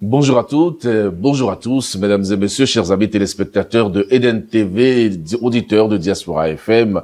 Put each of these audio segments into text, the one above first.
Bonjour à toutes, bonjour à tous, mesdames et messieurs, chers amis téléspectateurs de Eden TV, auditeurs de Diaspora FM.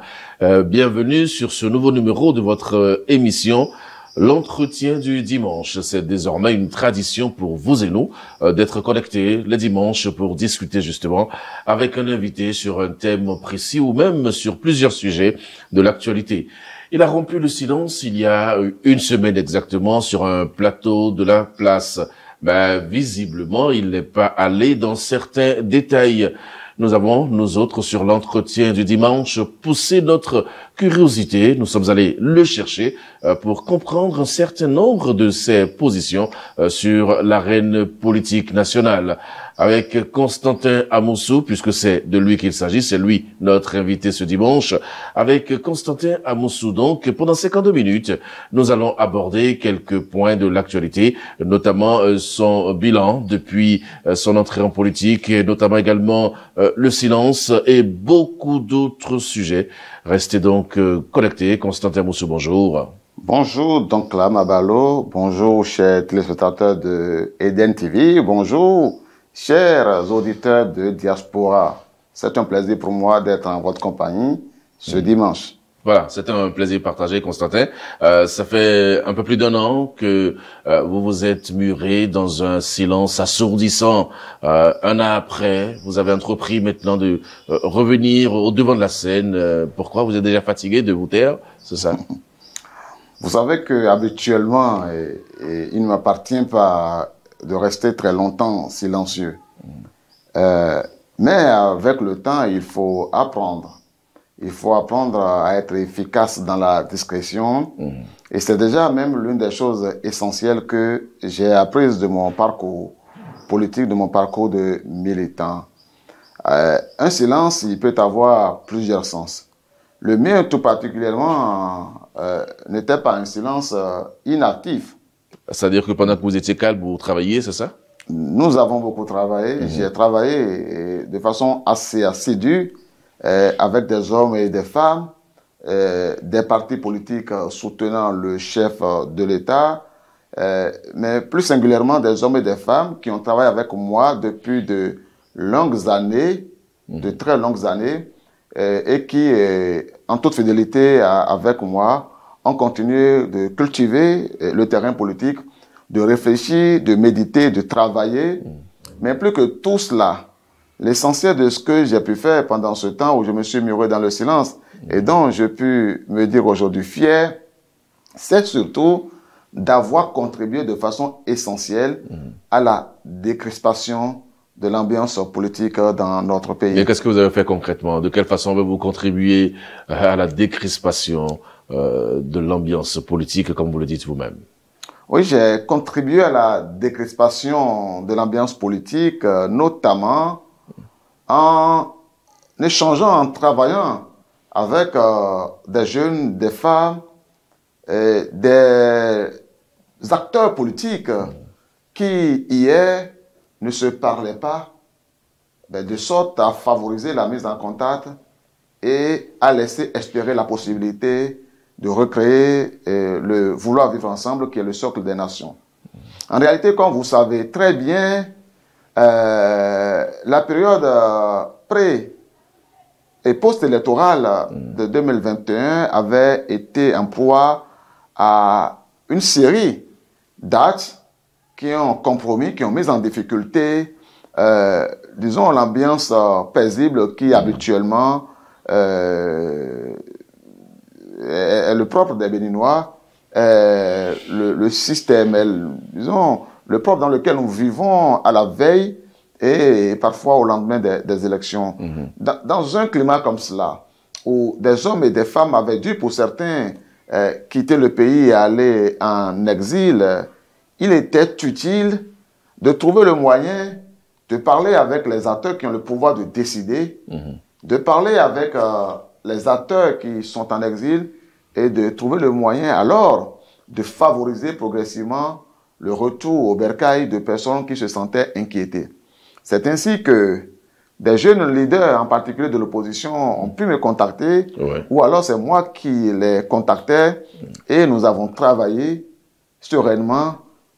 Bienvenue sur ce nouveau numéro de votre émission, l'entretien du dimanche. C'est désormais une tradition pour vous et nous d'être connectés les dimanches pour discuter justement avec un invité sur un thème précis ou même sur plusieurs sujets de l'actualité. Il a rompu le silence il y a une semaine exactement sur un plateau de la place. Visiblement, il n'est pas allé dans certains détails. Nous avons, nous autres, sur l'entretien du dimanche, poussé notre curiosité. Nous sommes allés le chercher pour comprendre un certain nombre de ses positions sur l'arène politique nationale. Avec Constantin Amoussou, puisque c'est de lui qu'il s'agit, c'est lui notre invité ce dimanche. Avec Constantin Amoussou, donc, pendant 52 minutes, nous allons aborder quelques points de l'actualité, notamment son bilan depuis son entrée en politique, et notamment également le silence et beaucoup d'autres sujets. Restez donc connectés. Constantin Amoussou, bonjour. Bonjour, donc là, Mabalo. Bonjour, chers téléspectateurs de Eden TV. Bonjour, chers auditeurs de Diaspora. C'est un plaisir pour moi d'être en votre compagnie ce dimanche. Voilà, c'était un plaisir partagé, Constantin. Ça fait un peu plus d'un an que vous vous êtes muré dans un silence assourdissant. Un an après, vous avez entrepris maintenant de revenir au devant de la scène. Pourquoi? Vous êtes déjà fatigué de vous taire, c'est ça? Vous savez que habituellement, il ne m'appartient pas de rester très longtemps silencieux. Mais avec le temps, il faut apprendre. Il faut apprendre à être efficace dans la discrétion. Et c'est déjà même l'une des choses essentielles que j'ai apprises de mon parcours politique, de mon parcours de militant. Un silence, il peut avoir plusieurs sens. Le mien, tout particulièrement, n'était pas un silence inactif. C'est-à-dire que pendant que vous étiez calme, vous travailliez, c'est ça? Nous avons beaucoup travaillé. J'ai travaillé de façon assez assidue avec des hommes et des femmes, des partis politiques soutenant le chef de l'État, mais plus singulièrement des hommes et des femmes qui ont travaillé avec moi depuis de longues années, de très longues années, et qui, en toute fidélité avec moi, ont continué de cultiver le terrain politique, de réfléchir, de méditer, de travailler. Mais plus que tout cela, l'essentiel de ce que j'ai pu faire pendant ce temps où je me suis muré dans le silence et dont je peux me dire aujourd'hui fier, c'est surtout d'avoir contribué de façon essentielle à la décrispation de l'ambiance politique dans notre pays. Mais qu'est-ce que vous avez fait concrètement? De quelle façon avez-vous contribué à la décrispation de l'ambiance politique, comme vous le dites vous-même? Oui, j'ai contribué à la décrispation de l'ambiance politique, notamment en échangeant, en travaillant avec des jeunes, des femmes, des acteurs politiques qui, hier, ne se parlaient pas, de sorte à favoriser la mise en contact et à laisser espérer la possibilité de recréer le vouloir vivre ensemble qui est le socle des nations. En réalité, comme vous savez très bien, la période pré- et post-électorale de 2021 avait été en proie à une série d'actes qui ont compromis, qui ont mis en difficulté, disons, l'ambiance paisible qui habituellement est le propre des Béninois, le système, disons, le propre dans lequel nous vivons à la veille et parfois au lendemain des élections. Dans un climat comme cela, où des hommes et des femmes avaient dû, pour certains, quitter le pays et aller en exil, il était utile de trouver le moyen de parler avec les acteurs qui ont le pouvoir de décider, de parler avec les acteurs qui sont en exil et de trouver le moyen alors de favoriser progressivement le retour au bercail de personnes qui se sentaient inquiétées. C'est ainsi que des jeunes leaders, en particulier de l'opposition, ont pu me contacter, ou alors c'est moi qui les contactais, et nous avons travaillé sereinement,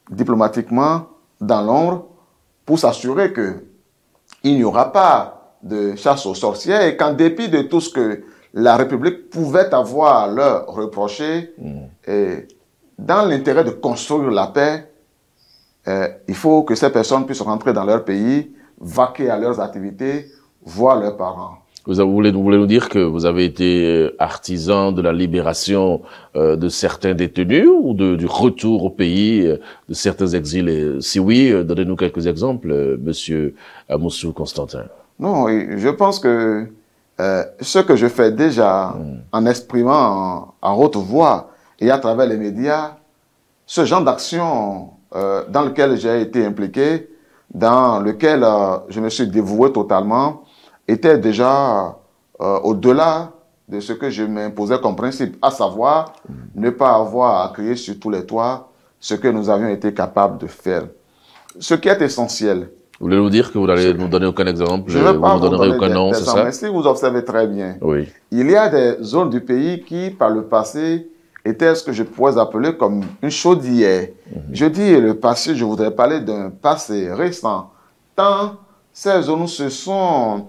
diplomatiquement, dans l'ombre, pour s'assurer qu'il n'y aura pas de chasse aux sorcières et qu'en dépit de tout ce que la République pouvait avoir à leur reprocher, et dans l'intérêt de construire la paix, il faut que ces personnes puissent rentrer dans leur pays, vaquer à leurs activités, voir leurs parents. Vous voulez nous dire que vous avez été artisan de la libération de certains détenus ou du retour au pays de certains exilés? Si oui, donnez-nous quelques exemples, Monsieur Amoussou Constantin. Non, je pense que ce que je fais déjà en exprimant en haute voix et à travers les médias, ce genre d'action dans lequel j'ai été impliqué, dans lequel je me suis dévoué totalement, était déjà au-delà de ce que je m'imposais comme principe, à savoir ne pas avoir à crier sur tous les toits ce que nous avions été capables de faire. Ce qui est essentiel. Vous voulez nous dire que vous n'allez nous donner aucun exemple, je ne vais pas vous ne donnerez aucun nom, c'est ça? Mais si vous observez très bien, oui. Il y a des zones du pays qui, par le passé, étaient ce que je pourrais appeler comme une chaudière. Je dis le passé, je voudrais parler d'un passé récent. Tant ces zones se sont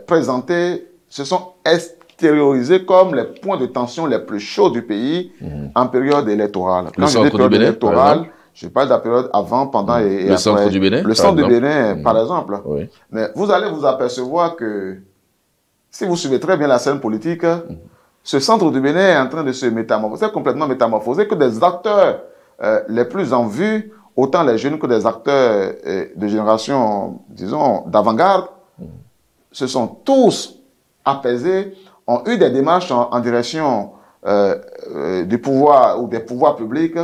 présentées, se sont extériorisées comme les points de tension les plus chauds du pays en période électorale. Quand je dis période électorale, je parle de la période avant, pendant et après. Le centre du Bénin? Le centre du Bénin, par exemple. Oui. Mais vous allez vous apercevoir que, si vous suivez très bien la scène politique, ce centre du Bénin est en train de se métamorphoser, complètement métamorphosé, que des acteurs les plus en vue, autant les jeunes que des acteurs de génération, disons, d'avant-garde, se sont tous apaisés, ont eu des démarches en direction du pouvoir ou des pouvoirs publics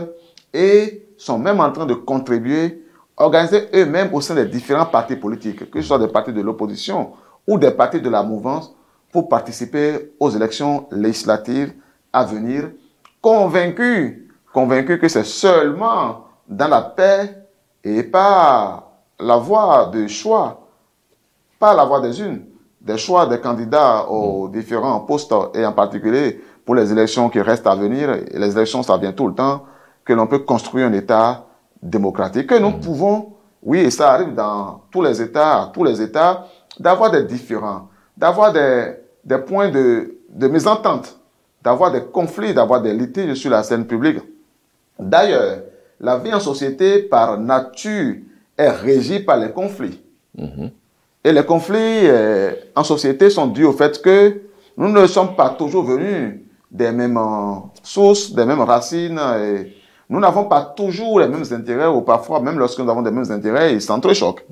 et sont même en train de contribuer, organiser eux-mêmes au sein des différents partis politiques, que ce soit des partis de l'opposition ou des partis de la mouvance, pour participer aux élections législatives à venir, convaincus que c'est seulement dans la paix et par la voie de choix, pas la voie des unes, des choix des candidats aux différents postes et en particulier pour les élections qui restent à venir, et les élections ça vient tout le temps, que l'on peut construire un État démocratique, que nous pouvons, oui, et ça arrive dans tous les États, d'avoir des différends, d'avoir des points de mésentente, d'avoir des conflits, d'avoir des litiges sur la scène publique. D'ailleurs, la vie en société, par nature, est régie par les conflits. Et les conflits en société sont dus au fait que nous ne sommes pas toujours venus des mêmes sources, des mêmes racines, et nous n'avons pas toujours les mêmes intérêts, ou parfois, même lorsque nous avons des mêmes intérêts, ils s'entrechoquent.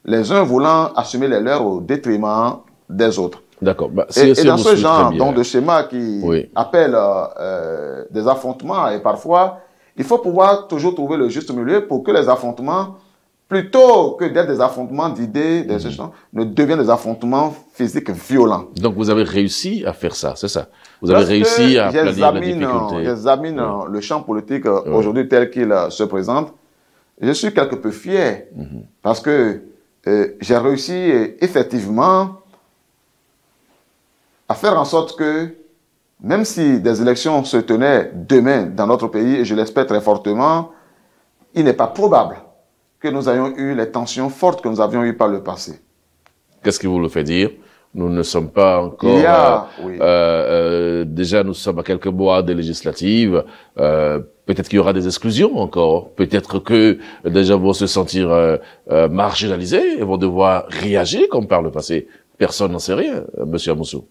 Les uns voulant assumer les leurs au détriment des autres. D'accord. Bah, et dans ce genre de schéma qui appelle des affrontements, et parfois, il faut pouvoir toujours trouver le juste milieu pour que les affrontements, plutôt que d'être des affrontements d'idées, ne deviennent des affrontements physiques violents. Donc vous avez réussi à faire ça, c'est ça? Vous avez réussi à planir la difficulté. J'examine le champ politique aujourd'hui tel qu'il se présente. Je suis quelque peu fier parce que j'ai réussi effectivement à faire en sorte que, même si des élections se tenaient demain dans notre pays, et je l'espère très fortement, il n'est pas probable que nous ayons eu les tensions fortes que nous avions eues par le passé. Qu'est-ce qui vous le fait dire? Nous ne sommes pas encore... déjà, nous sommes à quelques mois des législatives. Peut-être qu'il y aura des exclusions encore. Peut-être que des gens vont se sentir marginalisés et vont devoir réagir comme par le passé. Personne n'en sait rien, Monsieur Amoussou.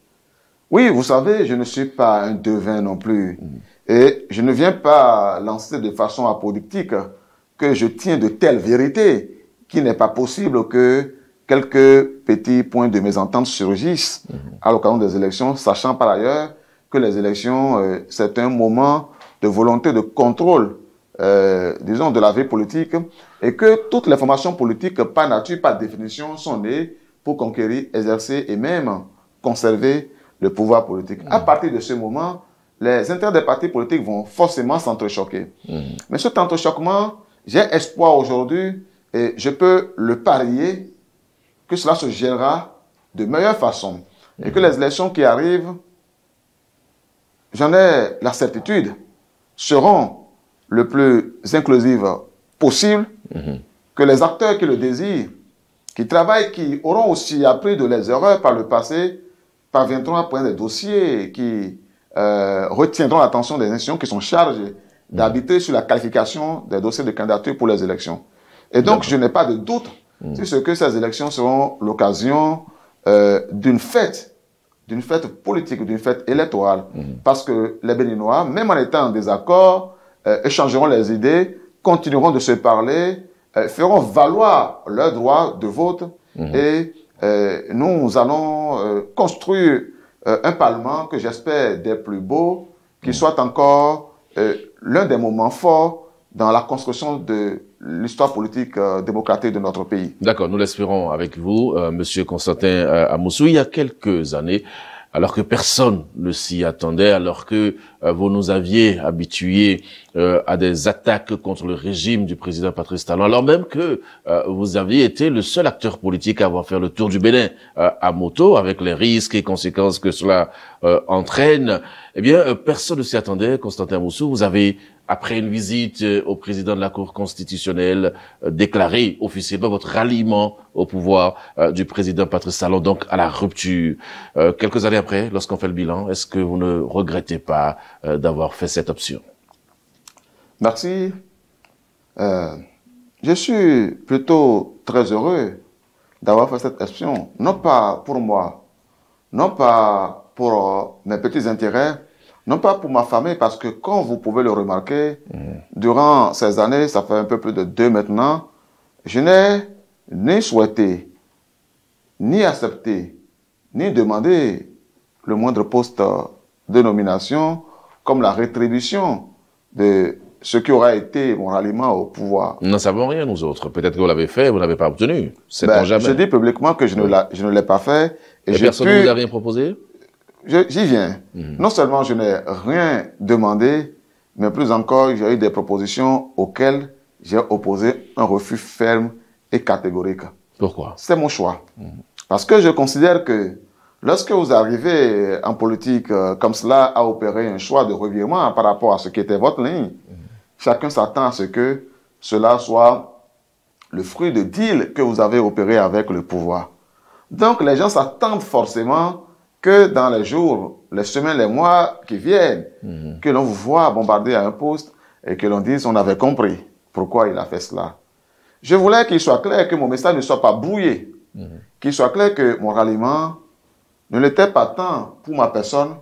Oui, vous savez, je ne suis pas un devin non plus. Et je ne viens pas lancer de façon apodictique que je tiens de telles vérités qu'il n'est pas possible que quelques petits points de mésentente surgissent à l'occasion des élections, sachant par ailleurs que les élections, c'est un moment de volonté de contrôle, disons, de la vie politique, et que toutes les formations politiques, par nature, par définition, sont nées pour conquérir, exercer et même conserver le pouvoir politique. À partir de ce moment, les intérêts des partis politiques vont forcément s'entrechoquer. Mais cet entrechoquement, j'ai espoir aujourd'hui, et je peux le parier, que cela se gérera de meilleure façon. Et que les élections qui arrivent, j'en ai la certitude, seront le plus inclusives possible, que les acteurs qui le désirent, qui travaillent, qui auront aussi appris de leurs erreurs par le passé, parviendront à prendre des dossiers qui retiendront l'attention des institutions qui sont chargées d'arbitrer sur la qualification des dossiers de candidature pour les élections. Et donc, je n'ai pas de doute sur ce que ces élections seront l'occasion d'une fête politique, d'une fête électorale. Parce que les Béninois, même en étant en désaccord, échangeront les idées, continueront de se parler, feront valoir leur droit de vote et nous allons construire un Parlement que j'espère des plus beaux, qui soit encore l'un des moments forts dans la construction de l'histoire politique démocratique de notre pays. D'accord, nous l'espérons avec vous, Monsieur Constantin Amoussou. Il y a quelques années, alors que personne ne s'y attendait, alors que vous nous aviez habitués à des attaques contre le régime du président Patrice Talon, alors même que vous aviez été le seul acteur politique à avoir fait le tour du Bénin à moto, avec les risques et conséquences que cela entraîne, eh bien, personne ne s'y attendait. Constantin Amoussou, vous avez, après une visite au président de la Cour constitutionnelle, déclaré officiellement votre ralliement au pouvoir du président Patrice Talon, donc à la rupture. Quelques années après, lorsqu'on fait le bilan, est-ce que vous ne regrettez pas d'avoir fait cette option? Merci. Je suis plutôt très heureux d'avoir fait cette option, non pas pour moi, non pas pour mes petits intérêts, non pas pour ma famille, parce que comme vous pouvez le remarquer, durant ces années, ça fait un peu plus de 2 maintenant, je n'ai ni souhaité, ni accepté, ni demandé le moindre poste de nomination comme la rétribution de ce qui aura été mon ralliement au pouvoir. Nous n'en savons rien, nous autres. Peut-être que vous l'avez fait, vous n'avez pas obtenu. C'est jamais. Je dis publiquement que je ne l'ai pas fait. Et personne ne vous a rien proposé? J'y viens. Non seulement je n'ai rien demandé, mais plus encore, j'ai eu des propositions auxquelles j'ai opposé un refus ferme et catégorique. Pourquoi? C'est mon choix. Parce que je considère que lorsque vous arrivez en politique comme cela à opérer un choix de revirement par rapport à ce qui était votre ligne, chacun s'attend à ce que cela soit le fruit de deal que vous avez opéré avec le pouvoir. Donc les gens s'attendent forcément que dans les jours, les semaines, les mois qui viennent, que l'on vous voit bombarder à un poste et que l'on dise on avait compris pourquoi il a fait cela. Je voulais qu'il soit clair que mon message ne soit pas brouillé, qu'il soit clair que mon ralliement ne l'était pas tant pour ma personne,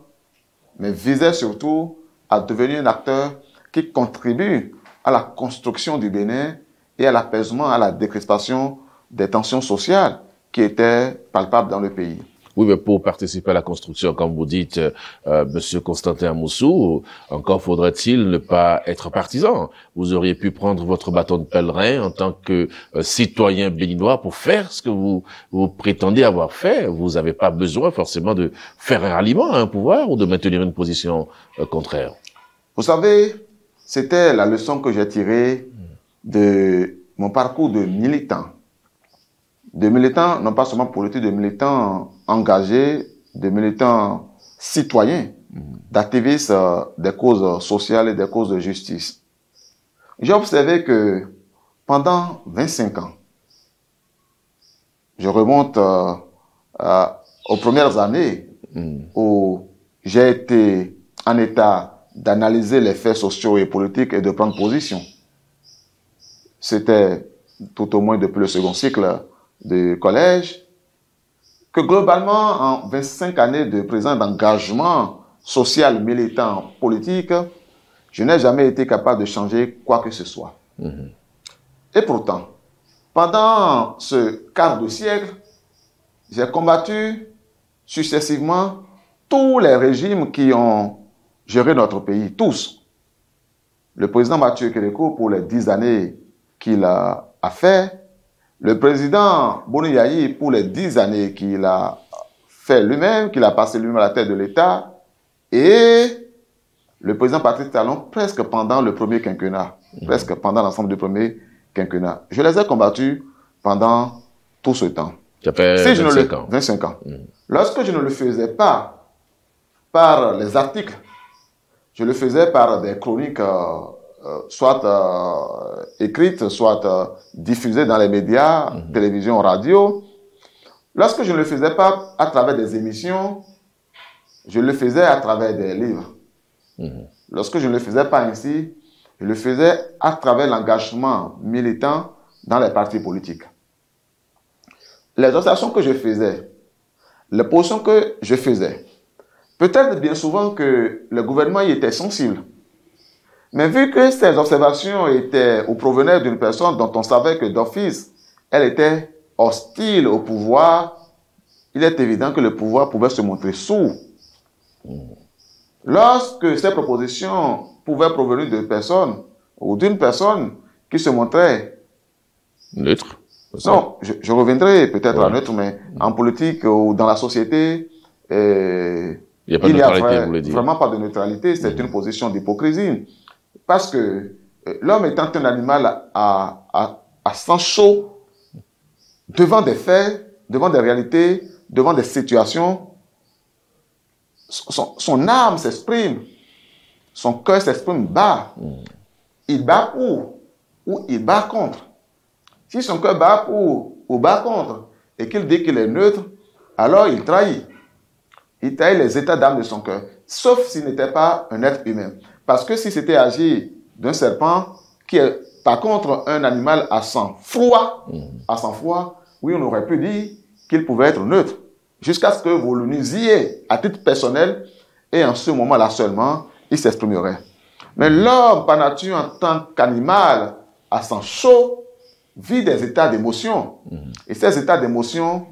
mais visait surtout à devenir un acteur qui contribue à la construction du Bénin et à l'apaisement, à la décrispation des tensions sociales qui étaient palpables dans le pays. Oui, mais pour participer à la construction, comme vous dites, Monsieur Constantin Amoussou, encore faudrait-il ne pas être partisan. Vous auriez pu prendre votre bâton de pèlerin en tant que citoyen béninois pour faire ce que vous prétendez avoir fait. Vous n'avez pas besoin forcément de faire un ralliement à un pouvoir ou de maintenir une position contraire. Vous savez, c'était la leçon que j'ai tirée de mon parcours de militant. De militants, non pas seulement politiques, de militants engagés, de militants citoyens, d'activistes des causes sociales et des causes de justice. J'ai observé que pendant 25 ans, je remonte aux premières années où j'ai été en état d'analyser les faits sociaux et politiques et de prendre position. C'était tout au moins depuis le second cycle de collège, que globalement, en 25 années de présent d'engagement social, militant, politique, je n'ai jamais été capable de changer quoi que ce soit. Et pourtant, pendant ce quart de siècle, j'ai combattu successivement tous les régimes qui ont géré notre pays, tous. Le président Mathieu Kérékou, pour les 10 années qu'il a fait, le président Boni Yayi, pour les 10 années qu'il a fait lui-même, qu'il a passé lui-même à la tête de l'État, et le président Patrice Talon presque pendant le premier quinquennat, presque pendant l'ensemble du premier quinquennat. Je les ai combattus pendant tout ce temps. Ça fait 25 ans. Lorsque je ne le faisais pas par les articles, je le faisais par des chroniques soit écrites, soit diffusées dans les médias, télévision, radio. Lorsque je ne le faisais pas à travers des émissions, je le faisais à travers des livres. Lorsque je ne le faisais pas ainsi, je le faisais à travers l'engagement militant dans les partis politiques. Les observations que je faisais, les positions que je faisais, peut-être bien souvent que le gouvernement y était sensible. Mais vu que ces observations étaient ou provenaient d'une personne dont on savait que d'office, elle était hostile au pouvoir, il est évident que le pouvoir pouvait se montrer sourd. Lorsque ces propositions pouvaient provenir de personnes ou d'une personne qui se montrait neutre. Non, je reviendrai peut-être à neutre, mais en politique ou dans la société, il n'y a vraiment pas de neutralité, c'est une position d'hypocrisie. Parce que l'homme étant un animal à sang chaud, devant des faits, devant des réalités, devant des situations, son âme s'exprime, son cœur s'exprime bas. Il bat pour ou il bat contre. Si son cœur bat pour ou bat contre et qu'il dit qu'il est neutre, alors il trahit. Il trahit les états d'âme de son cœur, sauf s'il n'était pas un être humain. Parce que si c'était agi d'un serpent qui est par contre un animal à sang froid, oui, on aurait pu dire qu'il pouvait être neutre, jusqu'à ce que vous le nuisiez à titre personnel, et en ce moment-là seulement, il s'exprimerait. Mais l'homme, par nature, en tant qu'animal à sang chaud, vit des états d'émotion. Et ces états d'émotion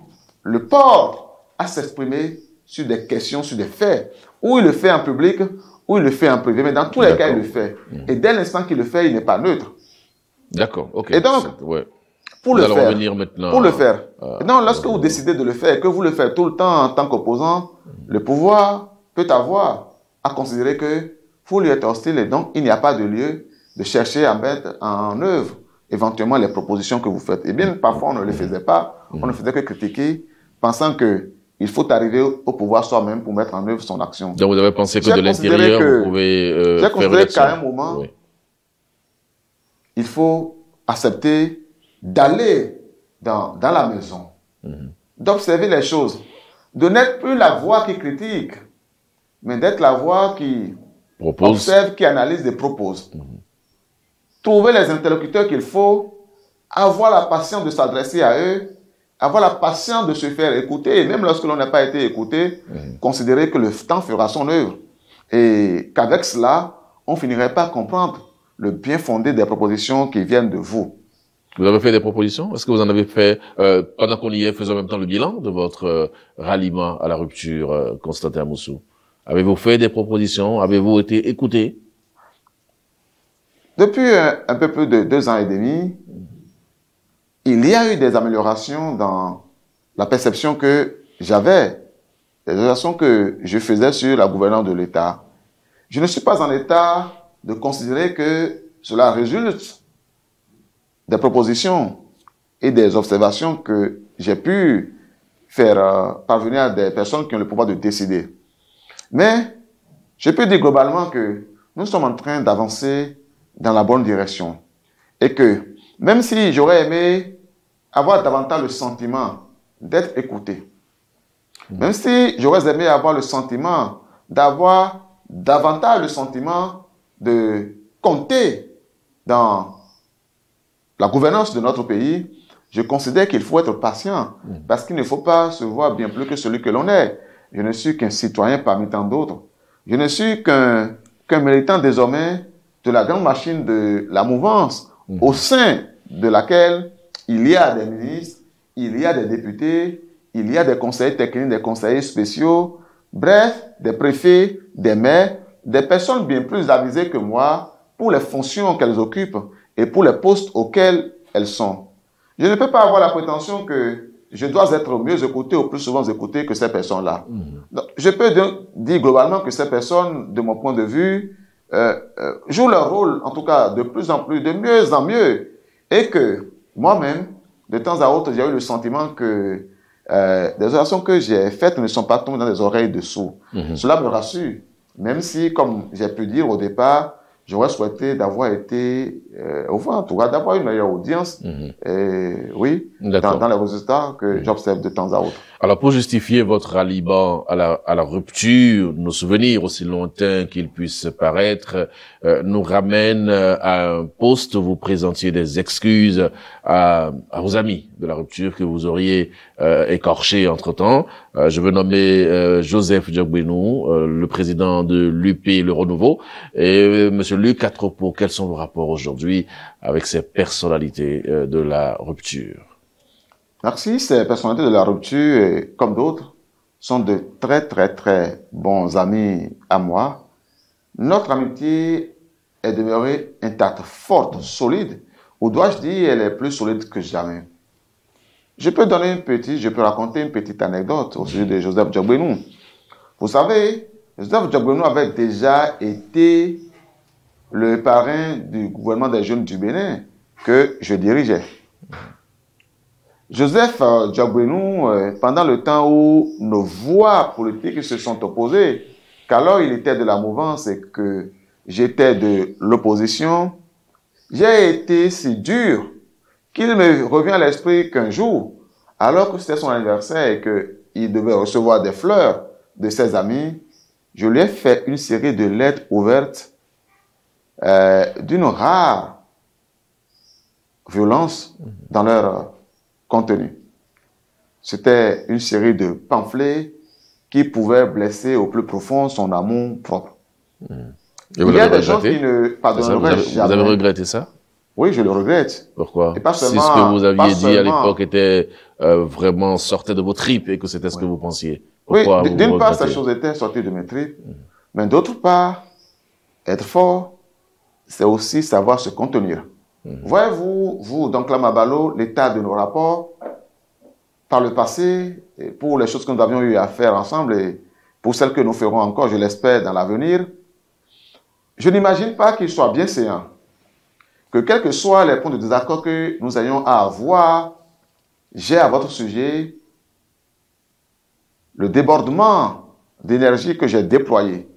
le portent à s'exprimer sur des questions, sur des faits, ou il le fait en public, ou il le fait en privé, mais dans tous les cas, il le fait. Et dès l'instant qu'il le fait, il n'est pas neutre. D'accord, ok. Et donc, pour le faire, et donc, lorsque vous décidez de le faire, et que vous le faites tout le temps en tant qu'opposant, le pouvoir peut avoir à considérer que vous lui êtes hostile, et donc il n'y a pas de lieu de chercher à mettre en œuvre éventuellement les propositions que vous faites. Et bien, parfois, on ne les faisait pas, on ne faisait que critiquer, pensant que il faut arriver au pouvoir soi-même pour mettre en œuvre son action. Donc, vous avez pensé que de l'intérieur, vous pouvez j'ai considéré qu'à un moment, il faut accepter d'aller dans la maison, d'observer les choses, de n'être plus la voix qui critique, mais d'être la voix qui observe, qui analyse et propose. Trouver les interlocuteurs qu'il faut, avoir la patience de s'adresser à eux, avoir la patience de se faire écouter, et même lorsque l'on n'a pas été écouté, considérer que le temps fera son œuvre. Et qu'avec cela, on finirait par comprendre le bien fondé des propositions qui viennent de vous. Vous avez fait des propositions? Est-ce que vous en avez fait, pendant qu'on y est, faisons en même temps le bilan de votre ralliement à la rupture, Constantin Moussou? Avez-vous fait des propositions? Avez-vous été écouté? Depuis un peu plus de 2 ans et demi, il y a eu des améliorations dans la perception que j'avais, les améliorations que je faisais sur la gouvernance de l'État. Je ne suis pas en état de considérer que cela résulte des propositions et des observations que j'ai pu faire parvenir à des personnes qui ont le pouvoir de décider. Mais je peux dire globalement que nous sommes en train d'avancer dans la bonne direction. Et que même si j'aurais aimé avoir davantage le sentiment d'être écouté, même si j'aurais aimé avoir le sentiment d'avoir davantage le sentiment de compter dans la gouvernance de notre pays, je considère qu'il faut être patient, parce qu'il ne faut pas se voir bien plus que celui que l'on est. Je ne suis qu'un citoyen parmi tant d'autres. Je ne suis qu'un militant désormais de la grande machine de la mouvance, au sein de laquelle il y a des ministres, il y a des députés, il y a des conseillers techniques, des conseillers spéciaux, bref, des préfets, des maires, des personnes bien plus avisées que moi pour les fonctions qu'elles occupent et pour les postes auxquels elles sont. Je ne peux pas avoir la prétention que je dois être mieux écouté ou plus souvent écouté que ces personnes-là. Donc, je peux dire globalement que ces personnes, de mon point de vue, jouent leur rôle, en tout cas, de plus en plus, de mieux en mieux. Et que moi-même, de temps à autre, j'ai eu le sentiment que des orations que j'ai faites ne sont pas tombées dans les oreilles de sourds. Cela me rassure. Même si, comme j'ai pu dire au départ, j'aurais souhaité d'avoir été, en tout cas, d'avoir une meilleure audience, oui, dans les résultats que j'observe de temps à autre. Alors, pour justifier votre ralliement à la rupture, nos souvenirs, aussi lointains qu'ils puissent paraître, nous ramènent à un poste où vous présentiez des excuses à vos amis de la rupture que vous auriez écorché entre-temps. Je veux nommer Joseph Diogbenou, le président de l'UP Le Renouveau, et Monsieur Luc Atropo. Quels sont vos rapports aujourd'hui avec ces personnalités de la rupture? Merci. Ces personnalités de la rupture, comme d'autres, sont de très, très, très bons amis à moi. Notre amitié est demeurée intacte, forte, solide, ou dois-je dire, elle est plus solide que jamais. Je peux raconter une petite anecdote au sujet de Joseph Diogbenou. Vous savez, Joseph Diogbenou avait déjà été le parrain du gouvernement des jeunes du Bénin que je dirigeais. Joseph Diogbenou, pendant le temps où nos voix politiques se sont opposées, qu'alors il était de la mouvance et que j'étais de l'opposition, j'ai été si dur qu'il me revient à l'esprit qu'un jour, alors que c'était son anniversaire et qu'il devait recevoir des fleurs de ses amis, je lui ai fait une série de lettres ouvertes d'une rare violence dans leur contenu. C'était une série de pamphlets qui pouvaient blesser au plus profond son amour propre. Et vous Il y a des regretté? gens qui ne pardonneraient jamais. Vous avez regretté ça? Oui, je le regrette. Pourquoi? Et pas Si seulement, ce que vous aviez dit à seulement... l'époque était vraiment sortait de vos tripes et que c'était ce que vous pensiez. Oui, Pourquoi d'une part, ces choses étaient sorties de mes tripes, mais d'autre part, être fort, c'est aussi savoir se contenir. Voyez-vous, donc là, Mabalo, l'état de nos rapports, par le passé, et pour les choses que nous avions eu à faire ensemble, et pour celles que nous ferons encore, je l'espère, dans l'avenir, je n'imagine pas qu'il soit bien séant que quels que soient les points de désaccord que nous ayons à avoir, j'ai à votre sujet le débordement d'énergie que j'ai déployé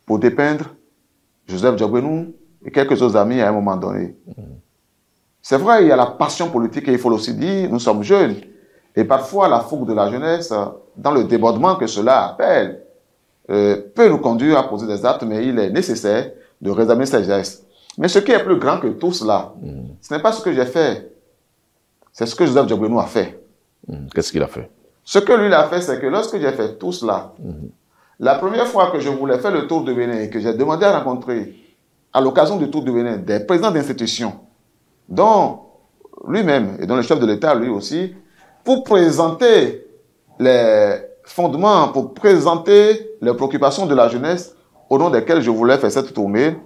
pour dépeindre Joseph Diogbenou et quelques autres amis à un moment donné. C'est vrai, il y a la passion politique et il faut aussi dire, nous sommes jeunes. Et parfois, la fougue de la jeunesse, dans le débordement que cela appelle, peut nous conduire à poser des actes, mais il est nécessaire de réexaminer ces gestes. Mais ce qui est plus grand que tout cela, ce n'est pas ce que j'ai fait, c'est ce que Joseph Diogbenou a fait. Qu'est-ce qu'il a fait? Ce que lui a fait, c'est que lorsque j'ai fait tout cela, la première fois que je voulais faire le tour de Bénin et que j'ai demandé à rencontrer, à l'occasion du tour de Bénin, des présidents d'institutions, dont lui-même et dont le chef de l'État, lui aussi, pour présenter les fondements, pour présenter les préoccupations de la jeunesse au nom desquelles je voulais faire cette tournée,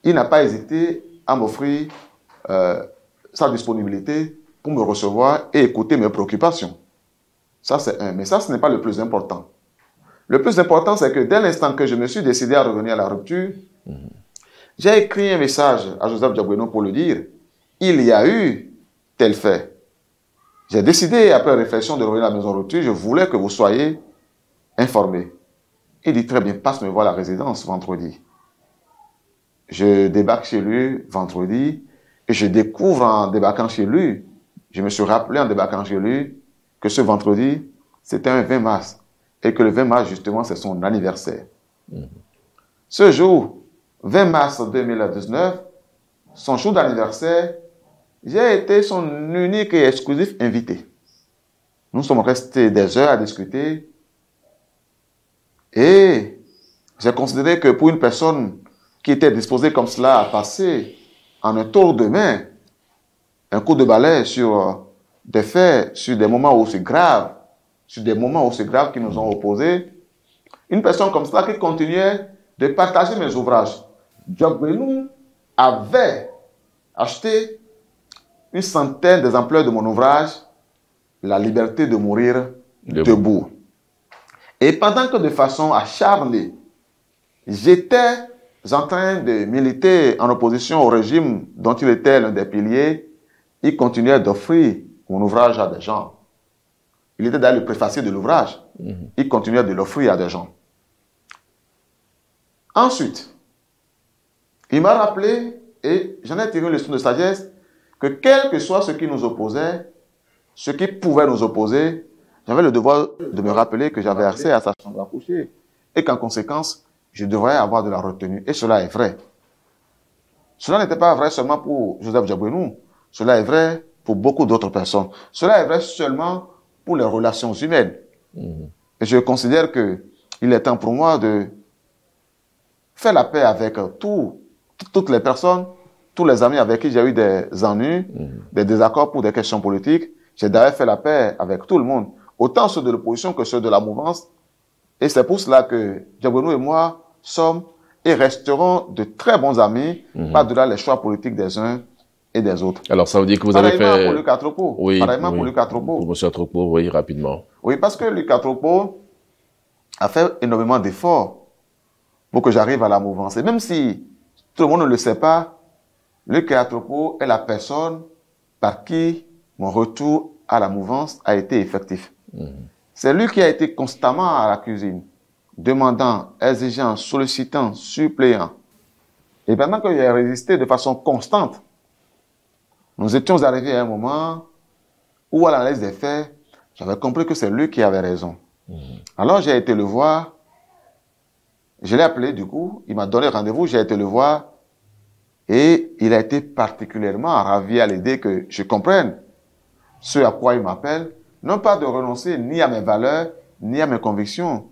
il n'a pas hésité à m'offrir sa disponibilité pour me recevoir et écouter mes préoccupations. Ça, c'est un. Mais ça, ce n'est pas le plus important. Le plus important, c'est que dès l'instant que je me suis décidé à revenir à la rupture, j'ai écrit un message à Joseph Diogbenou pour lui dire, il y a eu tel fait. J'ai décidé, après réflexion, de revenir à la maison de rupture, je voulais que vous soyez informés. Il dit, très bien, passe me voir à la résidence vendredi. Je débarque chez lui vendredi et je découvre en débarquant chez lui, je me suis rappelé en débarquant chez lui que ce vendredi, c'était un 20 mars et que le 20 mars, justement, c'est son anniversaire. Ce jour, 20 mars 2019, son jour d'anniversaire, j'ai été son unique et exclusif invité. Nous sommes restés des heures à discuter et j'ai considéré que pour une personne qui était disposée comme cela à passer en un tour de main, un coup de balai sur des faits, sur des moments aussi graves, qui nous ont opposés, une personne comme cela qui continuait de partager mes ouvrages. Diogbenou avait acheté une centaine d'exemplaires de mon ouvrage, La liberté de mourir debout. Et pendant que de façon acharnée, j'étais en train de militer en opposition au régime dont il était l'un des piliers, il continuait d'offrir mon ouvrage à des gens. Il était d'ailleurs le préfacier de l'ouvrage. Il continuait de l'offrir à des gens. Ensuite, Il m'a rappelé, et j'en ai tiré une leçon de sagesse, que quel que soit ce qui nous opposait, ce qui pouvait nous opposer, j'avais le devoir de me rappeler que j'avais accès à sa chambre à coucher et qu'en conséquence, je devrais avoir de la retenue. Et cela est vrai. Cela n'était pas vrai seulement pour Joseph Diabouyou, cela est vrai pour beaucoup d'autres personnes. Cela est vrai seulement pour les relations humaines. Et je considère qu'il est temps pour moi de faire la paix avec toutes les personnes, tous les amis avec qui j'ai eu des ennuis, des désaccords pour des questions politiques. J'ai d'ailleurs fait la paix avec tout le monde, autant ceux de l'opposition que ceux de la mouvance. Et c'est pour cela que Diabouyou et moi sommes et resteront de très bons amis, par-delà les choix politiques des uns et des autres. Alors, ça veut dire que vous avez fait... Pour Luc Atropo. Oui, Pareillement oui. pour Luc Atropo. Pour M. Atropo, oui, rapidement. Oui, parce que Luc Atropo a fait énormément d'efforts pour que j'arrive à la mouvance. Et même si tout le monde ne le sait pas, Luc Atropo est la personne par qui mon retour à la mouvance a été effectif. C'est lui qui a été constamment à la cuisine, demandant, exigeant, sollicitant, suppléant. Et pendant que j'ai résisté de façon constante, nous étions arrivés à un moment où, à l'analyse des faits, j'avais compris que c'est lui qui avait raison. Alors j'ai été le voir, je l'ai appelé du coup, il m'a donné rendez-vous, j'ai été le voir, et il a été particulièrement ravi à l'idée que je comprenne ce à quoi il m'appelle, non pas de renoncer ni à mes valeurs, ni à mes convictions,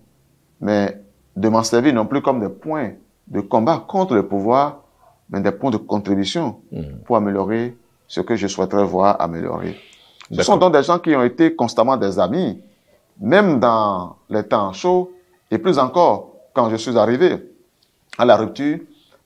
mais de m'en servir non plus comme des points de combat contre le pouvoir, mais des points de contribution pour améliorer ce que je souhaiterais voir améliorer. Ce sont donc des gens qui ont été constamment des amis, même dans les temps chauds, et plus encore quand je suis arrivé à la rupture,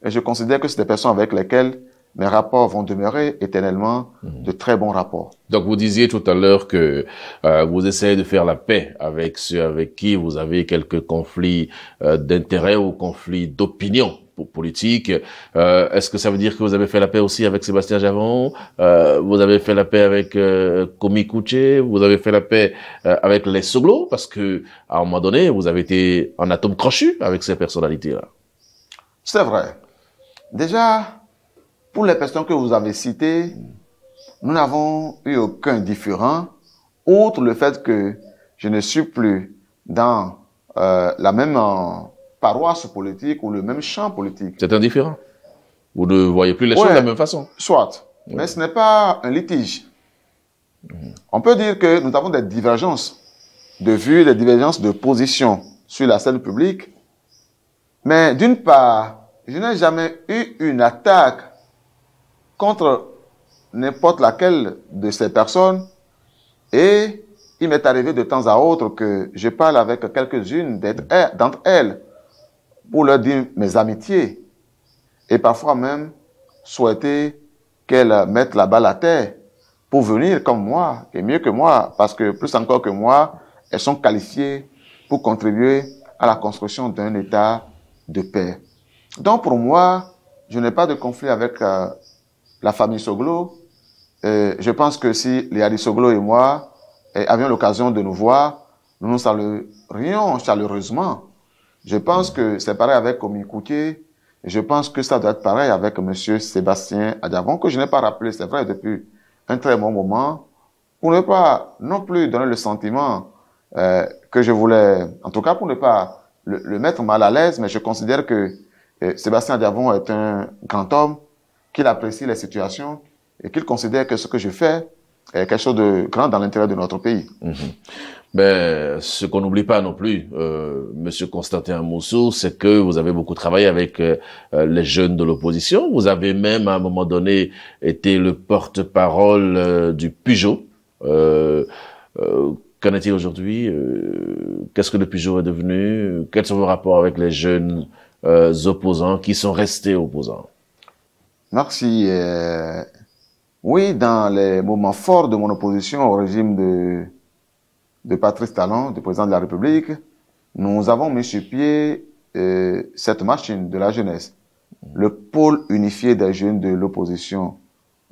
et je considère que c'est des personnes avec lesquelles mes rapports vont demeurer éternellement de très bons rapports. Donc, vous disiez tout à l'heure que vous essayez de faire la paix avec ceux avec qui vous avez quelques conflits d'intérêts ou conflits d'opinion politique. Est-ce que ça veut dire que vous avez fait la paix aussi avec Sébastien Javon? Vous avez fait la paix avec Komi Kouché? Vous avez fait la paix avec les Soglo? Parce que à un moment donné, vous avez été en atome crochu avec ces personnalités-là. C'est vrai. Déjà, pour les personnes que vous avez citées, nous n'avons eu aucun différend, outre le fait que je ne suis plus dans la même paroisse politique ou le même champ politique. C'est indifférent. Vous ne voyez plus les choses de la même façon. Soit. Mais ce n'est pas un litige. On peut dire que nous avons des divergences de vues, des divergences de position sur la scène publique. Mais d'une part, je n'ai jamais eu une attaque contre n'importe laquelle de ces personnes, et il m'est arrivé de temps à autre que je parle avec quelques-unes d'entre elles pour leur dire mes amitiés, et parfois même souhaiter qu'elles mettent la balle à terre pour venir comme moi, et mieux que moi, parce que plus encore que moi, elles sont qualifiées pour contribuer à la construction d'un état de paix. Donc pour moi, je n'ai pas de conflit avec la famille Soglo. Je pense que si Léadi Soglo et moi avions l'occasion de nous voir, nous nous saluerions chaleureusement. Je pense que c'est pareil avec Komi Kouché. Je pense que ça doit être pareil avec M. Sébastien Adjavon, que je n'ai pas rappelé, c'est vrai, depuis un très bon moment, pour ne pas non plus donner le sentiment que je voulais, en tout cas pour ne pas le mettre mal à l'aise, mais je considère que Sébastien Adjavon est un grand homme, qu'il apprécie les situations et qu'il considère que ce que je fais est quelque chose de grand dans l'intérêt de notre pays. Ben, ce qu'on n'oublie pas non plus, Monsieur Constantin Moussou, c'est que vous avez beaucoup travaillé avec les jeunes de l'opposition. Vous avez même, à un moment donné, été le porte-parole du Pujot. Qu'en est-il aujourd'hui? Qu'est-ce que le Pujot est devenu? Quels sont vos rapports avec les jeunes opposants qui sont restés opposants? Merci. Oui, dans les moments forts de mon opposition au régime de Patrice Talon, du président de la République, nous avons mis sur pied cette machine de la jeunesse, le pôle unifié des jeunes de l'opposition,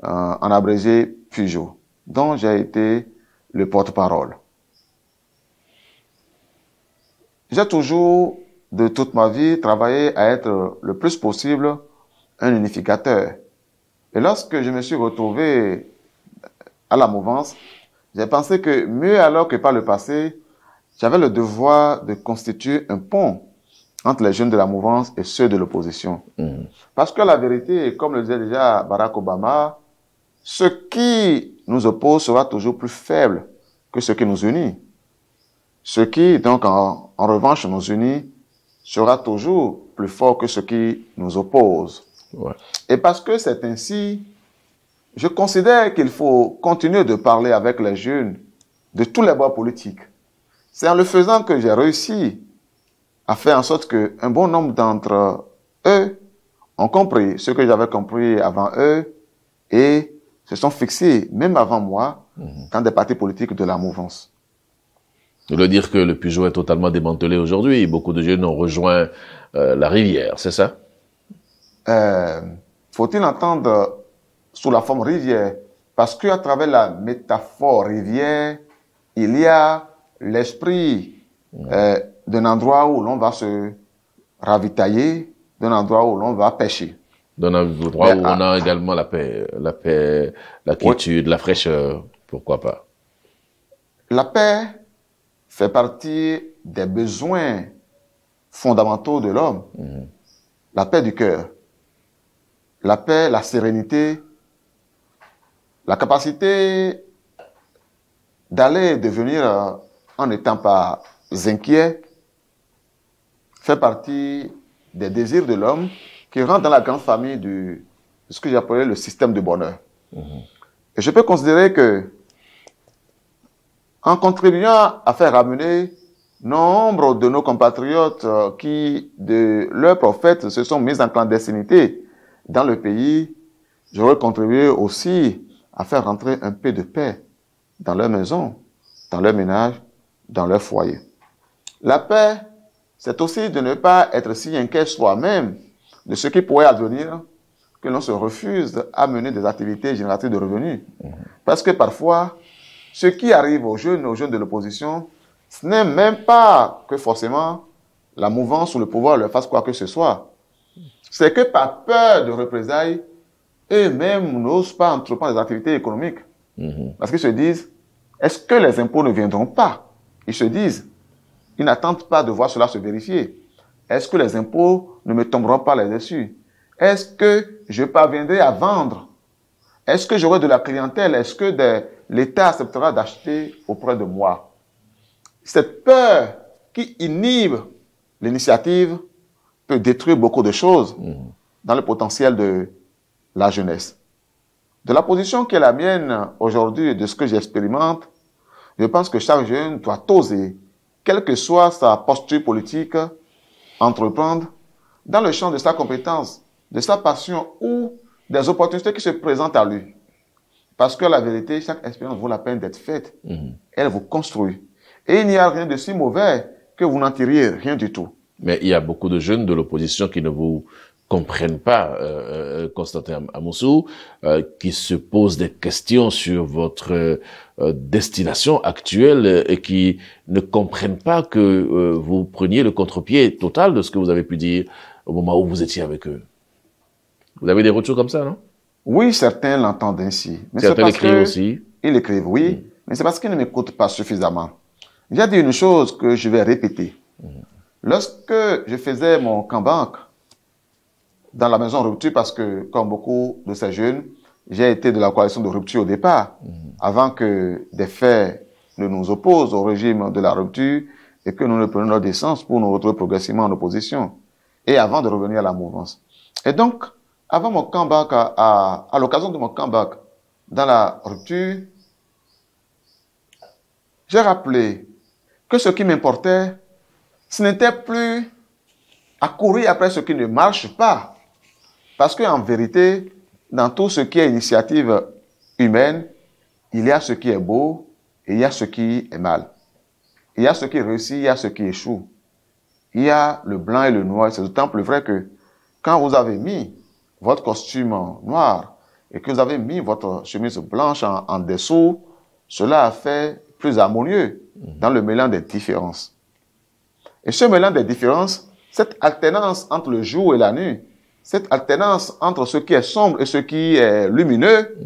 en abrégé Pujot, dont j'ai été le porte-parole. J'ai toujours, de toute ma vie, travaillé à être le plus possible un unificateur. Et lorsque je me suis retrouvé à la mouvance, j'ai pensé que mieux alors que par le passé, j'avais le devoir de constituer un pont entre les jeunes de la mouvance et ceux de l'opposition. Parce que la vérité, comme le disait déjà Barack Obama, ce qui nous oppose sera toujours plus faible que ce qui nous unit. Ce qui, donc, en revanche, nous unit sera toujours plus fort que ce qui nous oppose. Ouais. Et parce que c'est ainsi, je considère qu'il faut continuer de parler avec les jeunes de tous les bords politiques. C'est en le faisant que j'ai réussi à faire en sorte qu'un bon nombre d'entre eux ont compris ce que j'avais compris avant eux et se sont fixés, même avant moi, dans des partis politiques de la mouvance. Vous voulez dire que le Pujo est totalement démantelé aujourd'hui. Beaucoup de jeunes ont rejoint la rivière, c'est ça? Faut-il entendre sous la forme rivière? Parce qu'à travers la métaphore rivière, il y a l'esprit d'un endroit où l'on va se ravitailler, d'un endroit où l'on va pêcher. D'un endroit où on a également la paix, la quiétude, la fraîcheur, pourquoi pas? La paix fait partie des besoins fondamentaux de l'homme. La paix du cœur. La paix, la sérénité, la capacité d'aller et de venir en n'étant pas inquiet fait partie des désirs de l'homme qui rentrent dans la grande famille de ce que j'appelais le système de bonheur. Et je peux considérer que en contribuant à faire ramener nombre de nos compatriotes qui, de leurs prophètes, se sont mis en clandestinité dans le pays, j'aurais contribué aussi à faire rentrer un peu de paix dans leur maison, dans leur ménage, dans leur foyer. La paix, c'est aussi de ne pas être si inquiet soi-même de ce qui pourrait advenir que l'on se refuse à mener des activités génératrices de revenus. Parce que parfois, ce qui arrive aux jeunes de l'opposition, ce n'est même pas que forcément la mouvance ou le pouvoir leur fasse quoi que ce soit. C'est que par peur de représailles, eux-mêmes n'osent pas entreprendre des activités économiques. Parce qu'ils se disent, est-ce que les impôts ne viendront pas? Ils se disent, ils n'attendent pas de voir cela se vérifier. Est-ce que les impôts ne me tomberont pas les dessus? Est-ce que je parviendrai à vendre? Est-ce que j'aurai de la clientèle? Est-ce que l'État acceptera d'acheter auprès de moi? Cette peur qui inhibe l'initiative peut détruire beaucoup de choses dans le potentiel de la jeunesse. De la position qui est la mienne aujourd'hui et de ce que j'expérimente, je pense que chaque jeune doit oser, quelle que soit sa posture politique, entreprendre dans le champ de sa compétence, de sa passion ou des opportunités qui se présentent à lui. Parce que la vérité, chaque expérience vaut la peine d'être faite. Elle vous construit. Et il n'y a rien de si mauvais que vous n'en tiriez rien du tout. Mais il y a beaucoup de jeunes de l'opposition qui ne vous comprennent pas, Constantin Amoussou, qui se posent des questions sur votre destination actuelle et qui ne comprennent pas que vous preniez le contre-pied total de ce que vous avez pu dire au moment où vous étiez avec eux. Vous avez des retours comme ça, non? Oui, certains l'entendent ainsi. Mais certains l'écrivent aussi. Ils l'écrivent, oui. Mais c'est parce qu'ils ne m'écoutent pas suffisamment. J'ai dit une chose que je vais répéter. Lorsque je faisais mon camp-banque dans la maison Rupture, parce que, comme beaucoup de ces jeunes, j'ai été de la coalition de Rupture au départ, avant que des faits ne nous opposent au régime de la Rupture et que nous ne prenions notre essence pour nous retrouver progressivement en opposition, et avant de revenir à la mouvance. Et donc, avant mon camp-banque, à l'occasion de mon camp-banque dans la Rupture, j'ai rappelé que ce qui m'importait, ce n'était plus à courir après ce qui ne marche pas. Parce qu'en vérité, dans tout ce qui est initiative humaine, il y a ce qui est beau et il y a ce qui est mal. Il y a ce qui réussit, il y a ce qui échoue. Il y a le blanc et le noir. C'est d'autant plus vrai que quand vous avez mis votre costume noir et que vous avez mis votre chemise blanche en dessous, cela a fait plus harmonieux dans le mélange des différences. Et ce mélange des différences, cette alternance entre le jour et la nuit, cette alternance entre ce qui est sombre et ce qui est lumineux,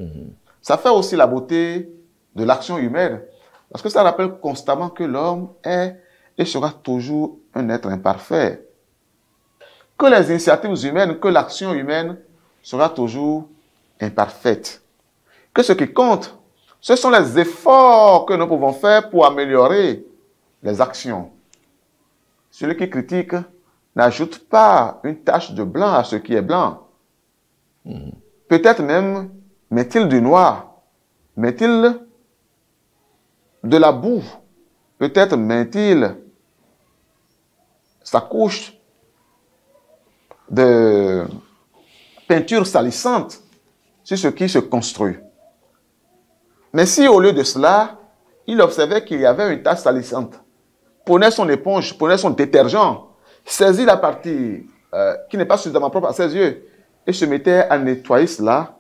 ça fait aussi la beauté de l'action humaine. Parce que ça rappelle constamment que l'homme est et sera toujours un être imparfait. Que les initiatives humaines, que l'action humaine sera toujours imparfaite. Que ce qui compte, ce sont les efforts que nous pouvons faire pour améliorer les actions. Celui qui critique n'ajoute pas une tache de blanc à ce qui est blanc. Peut-être même met-il du noir, met-il de la boue, peut-être met-il sa couche de peinture salissante sur ce qui se construit. Mais si au lieu de cela, il observait qu'il y avait une tache salissante, prenait son éponge, prenait son détergent, saisit la partie qui n'est pas suffisamment propre à ses yeux et se mettait à nettoyer cela,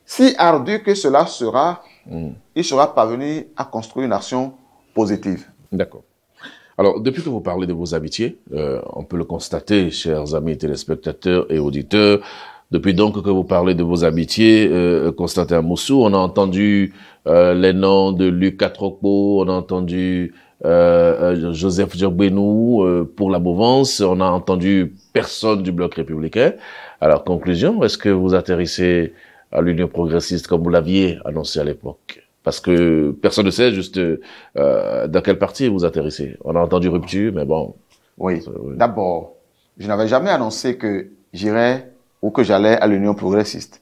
si ardu que cela sera, il sera parvenu à construire une action positive. D'accord. Alors, depuis que vous parlez de vos amitiés, on peut le constater, chers amis téléspectateurs et auditeurs, depuis donc que vous parlez de vos amitiés, Constantin Moussou, on a entendu les noms de Lucas Trokpo, on a entendu Joseph Djorbenou pour la Mouvance, on a entendu personne du Bloc républicain. Alors, conclusion, est-ce que vous atterrissez à l'Union progressiste comme vous l'aviez annoncé à l'époque? Parce que personne ne sait juste dans quel parti vous atterrissez. On a entendu rupture, mais bon. Oui. D'abord, je n'avais jamais annoncé que j'irais ou que j'allais à l'Union progressiste.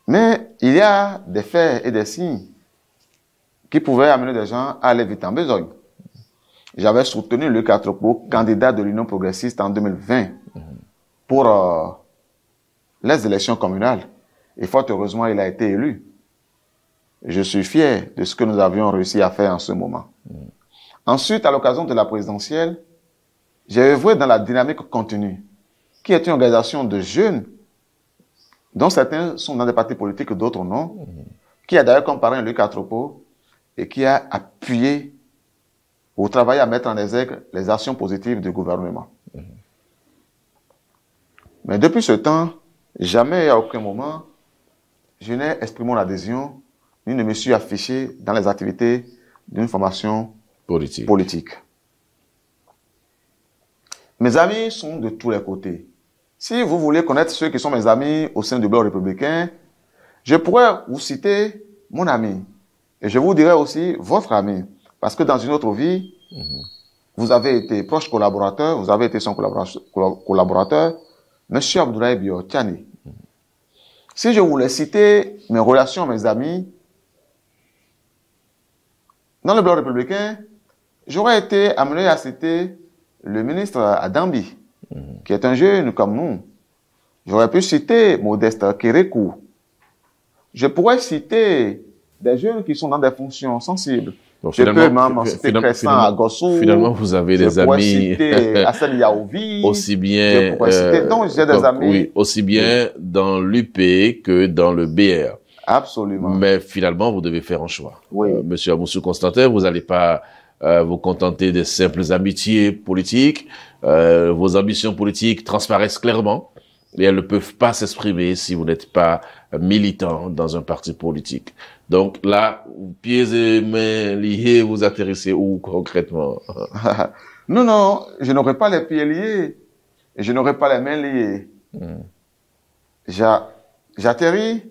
Mais il y a des faits et des signes qui pouvaient amener des gens à aller vite en besogne. J'avais soutenu Lucas Trokpo, candidat de l'Union progressiste en 2020 pour les élections communales. Et fort heureusement, il a été élu. Je suis fier de ce que nous avions réussi à faire en ce moment. Ensuite, à l'occasion de la présidentielle, j'ai œuvré dans la dynamique continue, qui est une organisation de jeunes, dont certains sont dans des partis politiques, d'autres non, qui a d'ailleurs comparé Lucas Trokpo et qui a appuyé au travail à mettre en exergue les actions positives du gouvernement. Mais depuis ce temps, jamais à aucun moment, je n'ai exprimé mon adhésion ni ne me suis affiché dans les activités d'une formation politique. Mes amis sont de tous les côtés. Si vous voulez connaître ceux qui sont mes amis au sein du Bloc républicain, je pourrais vous citer mon ami. Et je vous dirai aussi votre ami. Parce que dans une autre vie, vous avez été proche collaborateur, vous avez été son collaborateur, M. Abdoulaye Biotchani. Si je voulais citer mes relations, mes amis, dans le Bloc républicain, j'aurais été amené à citer le ministre Adambi, qui est un jeune comme nous. J'aurais pu citer Modeste Kérékou. Je pourrais citer des jeunes qui sont dans des fonctions sensibles. Donc, je peux même citer Crescent Agossou. Finalement, vous avez des amis. Citer Hassan Yaouvi. Aussi bien. Je pourrais citer, donc j'ai des amis. Oui, aussi bien dans l'UP que dans le BR. Absolument. Mais finalement, vous devez faire un choix. Oui. Monsieur Amoussou Constantin, vous n'allez pas vous contenter des simples amitiés politiques. Vos ambitions politiques transparaissent clairement et elles ne peuvent pas s'exprimer si vous n'êtes pas militant dans un parti politique. Donc là, pieds et mains liés, vous atterrissez où concrètement? Non, je n'aurai pas les pieds liés et je n'aurai pas les mains liées. J'atterris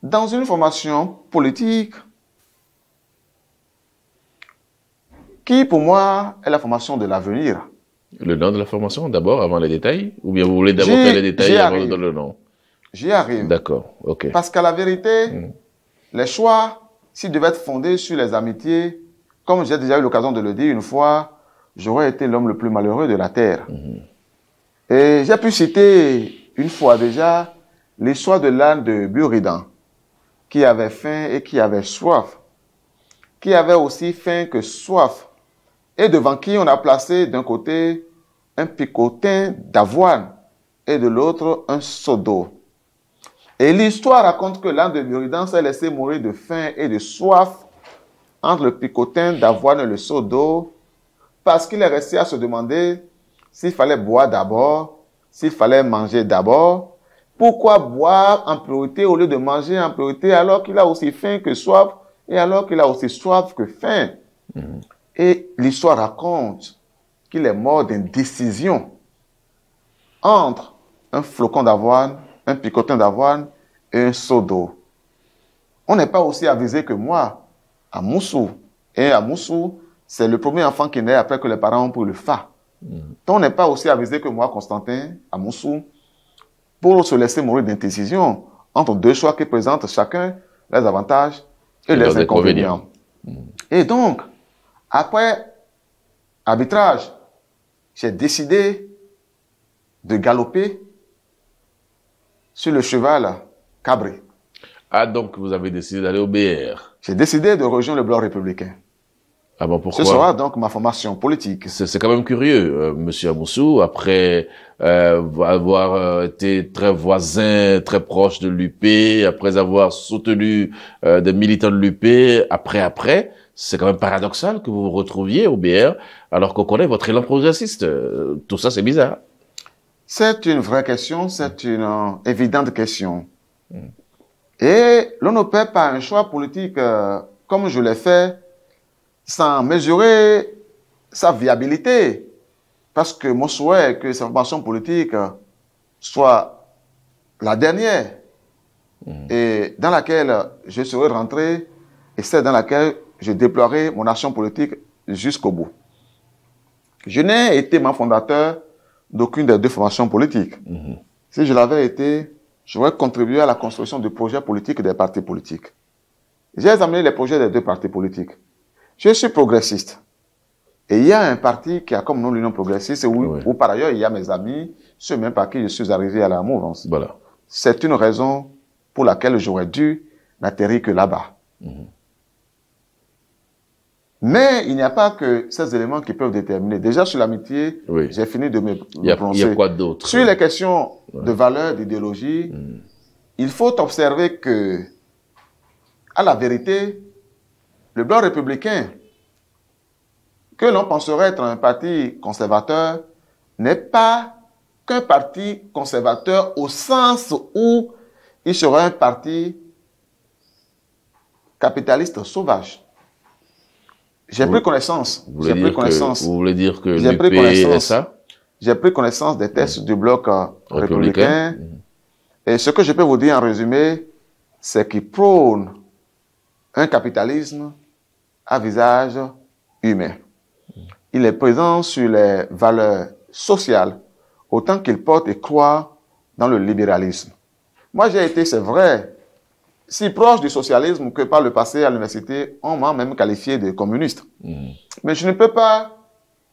dans une formation politique qui, pour moi, est la formation de l'avenir. Le nom de la formation, d'abord, avant les détails? Ou bien vous voulez d'abord faire les détails avant de donner le nom? J'y arrive. D'accord, ok. Parce qu'à la vérité, les choix, s'ils devaient être fondés sur les amitiés, comme j'ai déjà eu l'occasion de le dire une fois, j'aurais été l'homme le plus malheureux de la Terre. Et j'ai pu citer une fois déjà l'histoire de l'âne de Buridan, qui avait faim et qui avait soif, qui avait aussi faim que soif, et devant qui on a placé d'un côté un picotin d'avoine et de l'autre un seau d'eau. Et l'histoire raconte que l'âne de Buridan s'est laissé mourir de faim et de soif entre le picotin d'avoine et le seau d'eau, parce qu'il est resté à se demander s'il fallait boire d'abord, s'il fallait manger d'abord, pourquoi boire en priorité au lieu de manger en priorité alors qu'il a aussi faim que soif et alors qu'il a aussi soif que faim? Et l'histoire raconte qu'il est mort d'indécision entre un flocon d'avoine, un picotin d'avoine et un seau d'eau. On n'est pas aussi avisé que moi à Moussou. Et à Moussou, c'est le premier enfant qui naît après que les parents ont pris le fa. Donc on n'est pas aussi avisé que moi, Constantin, à Moussou, pour se laisser mourir d'indécision entre deux choix qui présentent chacun les avantages et les inconvénients. Et donc, après arbitrage, j'ai décidé de galoper sur le cheval cabré. Ah, donc vous avez décidé d'aller au BR. J'ai décidé de rejoindre le Bloc républicain. Ah bon, pourquoi? Ce sera donc ma formation politique. C'est quand même curieux, Monsieur Amoussou, après avoir été très voisin, très proche de l'UP, après avoir soutenu des militants de l'UP, après, c'est quand même paradoxal que vous vous retrouviez au BR, alors qu'on connaît votre élan progressiste. Tout ça, c'est bizarre. C'est une vraie question, c'est une évidente question. Et l'on n'opère pas un choix politique comme je l'ai fait, sans mesurer sa viabilité. Parce que mon souhait est que cette formation politique soit la dernière et dans laquelle je serai rentré et celle dans laquelle je déploierai mon action politique jusqu'au bout. Je n'ai été membre fondateur d'aucune des deux formations politiques. Si je l'avais été, j'aurais contribué à la construction du projet politique des partis politiques. J'ai examiné les projets des deux partis politiques. Je suis progressiste. Et il y a un parti qui a comme nom l'Union progressiste où par ailleurs il y a mes amis, ceux même par qui je suis arrivé à la mouvance. Voilà. C'est une raison pour laquelle j'aurais dû n'atterrir que là-bas. Mais il n'y a pas que ces éléments qui peuvent déterminer. Déjà sur l'amitié, j'ai fini de me prononcer. Il y a quoi d'autre? Sur les questions de valeur, d'idéologie, il faut observer que, à la vérité, le Bloc républicain, que l'on penserait être un parti conservateur, n'est pas qu'un parti conservateur au sens où il serait un parti capitaliste sauvage. J'ai pris connaissance. Vous voulez dire que j'ai l'UP est ça? J'ai pris connaissance des textes du Bloc républicain. Et ce que je peux vous dire en résumé, c'est qu'il prône un capitalisme à visage humain. Il est présent sur les valeurs sociales, autant qu'il porte et croit dans le libéralisme. Moi, j'ai été, c'est vrai, si proche du socialisme que par le passé à l'université, on m'a même qualifié de communiste. Mais je ne peux pas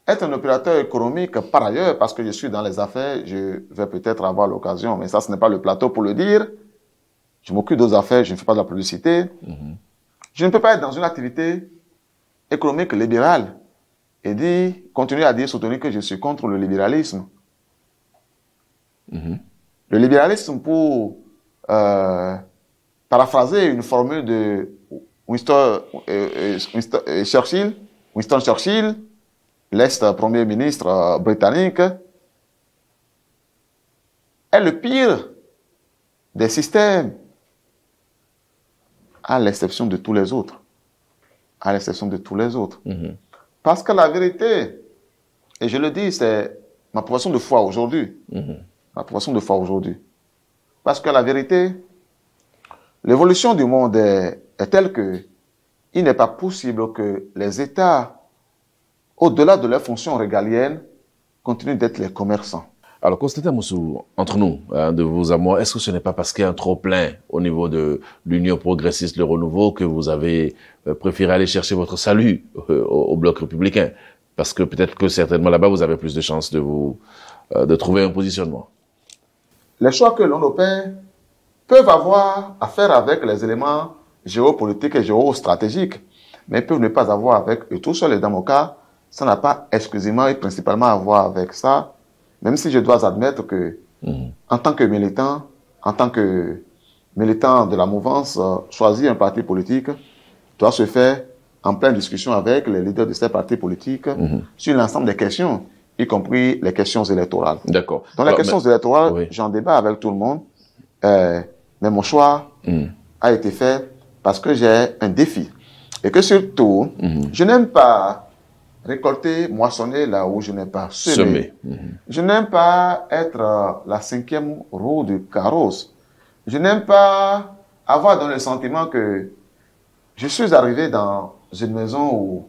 être un opérateur économique par ailleurs, parce que je suis dans les affaires, je vais peut-être avoir l'occasion, mais ça, ce n'est pas le plateau pour le dire. Je m'occupe d'autres affaires, je ne fais pas de la publicité. Je ne peux pas être dans une activité économique libérale et continuer à soutenir que je suis contre le libéralisme. Le libéralisme, pour paraphraser une formule de Winston Churchill, l'ex-premier ministre britannique, est le pire des systèmes, à l'exception de tous les autres. À l'exception de tous les autres. Parce que la vérité, et je le dis, c'est ma profession de foi aujourd'hui. Ma profession de foi aujourd'hui. Parce que la vérité, l'évolution du monde est telle que il n'est pas possible que les États, au-delà de leurs fonctions régaliennes, continuent d'être les commerçants. Alors, Constantin Moussou, entre nous, de vous à moi, est-ce que ce n'est pas parce qu'il y a un trop-plein au niveau de l'Union progressiste, le renouveau, que vous avez préféré aller chercher votre salut au Bloc républicain? Parce que peut-être que certainement là-bas, vous avez plus de chances de trouver un positionnement. Les choix que l'on opère peuvent avoir à faire avec les éléments géopolitiques et géostratégiques, mais peuvent ne pas avoir avec, et tout seul, et dans mon cas, ça n'a pas exclusivement et principalement à voir avec ça. Même si je dois admettre que, en tant que militant de la mouvance, choisir un parti politique doit se faire en pleine discussion avec les leaders de ces partis politiques sur l'ensemble des questions y compris les questions électorales. D'accord. Dans les questions électorales, oui, j'en débat avec tout le monde, mais mon choix a été fait parce que j'ai un défi. Et que surtout, je n'aime pas récolter, moissonner là où je n'ai pas semé. Je n'aime pas être la 5e roue du carrosse. Je n'aime pas avoir dans le sentiment que je suis arrivé dans une maison où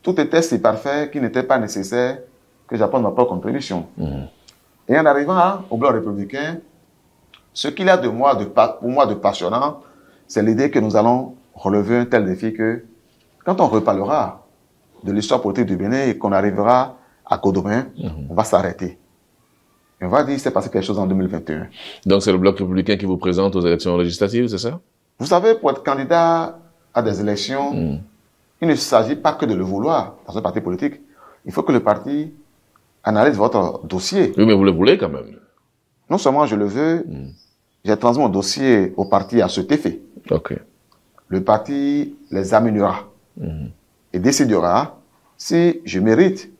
tout était si parfait qu'il n'était pas nécessaire que j'apporte ma propre contribution. Et en arrivant au bloc républicain, ce qu'il y a pour moi de passionnant, c'est l'idée que nous allons relever un tel défi que quand on reparlera de l'histoire politique du Bénin et qu'on arrivera à Codomain, on va s'arrêter. Et on va dire qu'il s'est passé quelque chose en 2021. Donc c'est le bloc républicain qui vous présente aux élections législatives, c'est ça? Vous savez, pour être candidat à des élections, il ne s'agit pas que de le vouloir dans un parti politique. Il faut que le parti analyse votre dossier. Oui, mais vous le voulez quand même. Non seulement je le veux, j'ai transmis mon dossier au parti à cet effet. Ok. Le parti les examinera et décidera si je mérite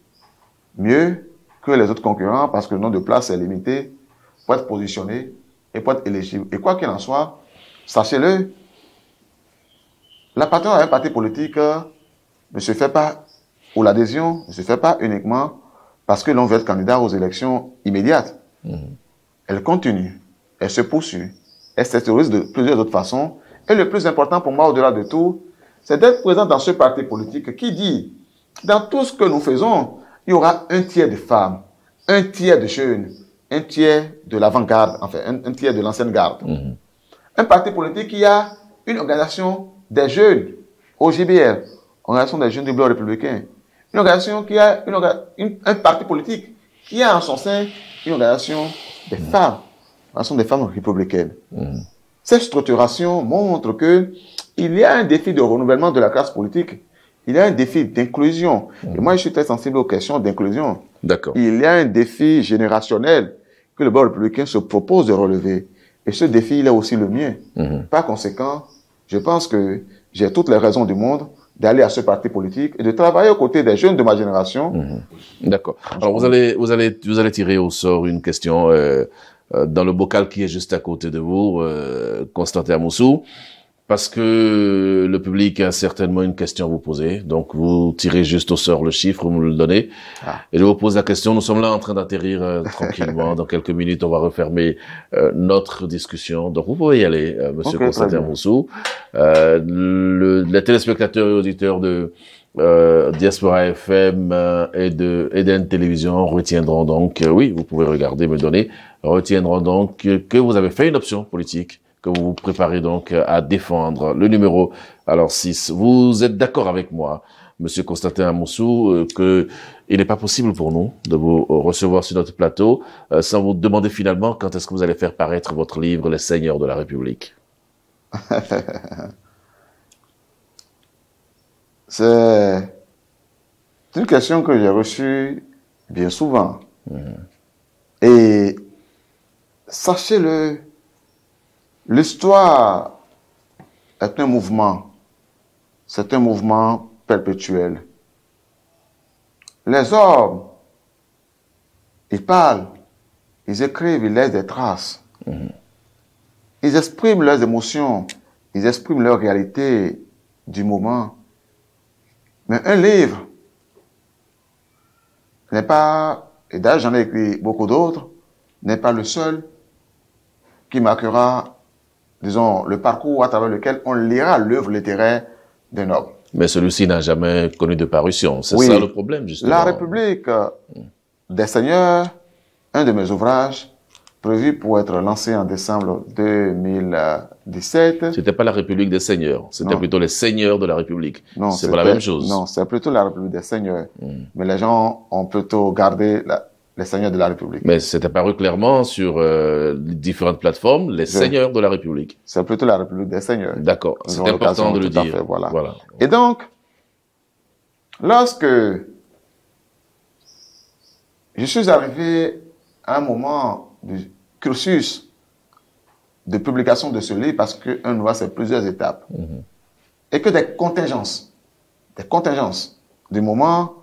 mieux que les autres concurrents parce que le nombre de places est limité pour être positionné et pour être éligible. Et quoi qu'il en soit, sachez-le, l'appartenance à un parti politique ne se fait pas, ou l'adhésion ne se fait pas uniquement parce que l'on veut être candidat aux élections immédiates. Elle continue, elle se poursuit, elle s'extériorise de plusieurs autres façons. Et le plus important pour moi, au-delà de tout, c'est d'être présent dans ce parti politique qui dit, dans tout ce que nous faisons, il y aura un tiers de femmes, un tiers de jeunes, un tiers de l'avant-garde, enfin, un tiers de l'ancienne garde. Un parti politique qui a une organisation des jeunes, OJBL, Organisation des jeunes du bloc républicain, une organisation qui a un parti politique qui a en son sein une organisation des femmes, l'organisation des femmes républicaines. Cette structuration montre que il y a un défi de renouvellement de la classe politique. Il y a un défi d'inclusion. Et moi, je suis très sensible aux questions d'inclusion. D'accord. Il y a un défi générationnel que le bloc républicain se propose de relever. Et ce défi, il est aussi le mien. Par conséquent, je pense que j'ai toutes les raisons du monde d'aller à ce parti politique et de travailler aux côtés des jeunes de ma génération. D'accord. Alors, vous allez tirer au sort une question dans le bocal qui est juste à côté de vous, Constantin Amoussou, parce que le public a certainement une question à vous poser. Donc, vous tirez juste au sort le chiffre, vous me le donnez. Et je vous pose la question. Nous sommes là en train d'atterrir tranquillement. Dans quelques minutes, on va refermer notre discussion. Donc, vous pouvez y aller, Monsieur Constantin Amoussou. Les téléspectateurs et auditeurs de Diaspora FM et de Eden Télévision retiendront donc, oui, vous pouvez regarder, me donner, retiendront donc que vous avez fait une option politique, que vous vous préparez donc à défendre le numéro, alors 6. Vous êtes d'accord avec moi, Monsieur Constantin Amoussou, que il n'est pas possible pour nous de vous recevoir sur notre plateau sans vous demander finalement quand est-ce que vous allez faire paraître votre livre, Les Seigneurs de la République. C'est une question que j'ai reçue bien souvent. Et sachez-le, l'histoire est un mouvement. C'est un mouvement perpétuel. Les hommes, ils parlent, ils écrivent, ils laissent des traces. Ils expriment leurs émotions, ils expriment leur réalité du moment. Mais un livre n'est pas, et d'ailleurs j'en ai écrit beaucoup d'autres, n'est pas le seul qui marquera, disons, le parcours à travers lequel on lira l'œuvre littéraire d'un homme. Mais celui-ci n'a jamais connu de parution. C'est ça le problème, justement. La République des Seigneurs, un de mes ouvrages, prévu pour être lancé en décembre 2017. C'était pas la République des Seigneurs, c'était plutôt les Seigneurs de la République. Non, c'est pas la même chose. Non, c'est plutôt la République des Seigneurs. Mais les gens ont plutôt gardé les Seigneurs de la République. Mais c'était paru clairement sur différentes plateformes, les Seigneurs de la République. C'est plutôt la République des Seigneurs. D'accord, c'est important de le dire. Fait, voilà. Et donc, lorsque je suis arrivé à un moment du cursus de publication de ce livre, parce qu'un ouvrage, c'est plusieurs étapes, et que des contingences du moment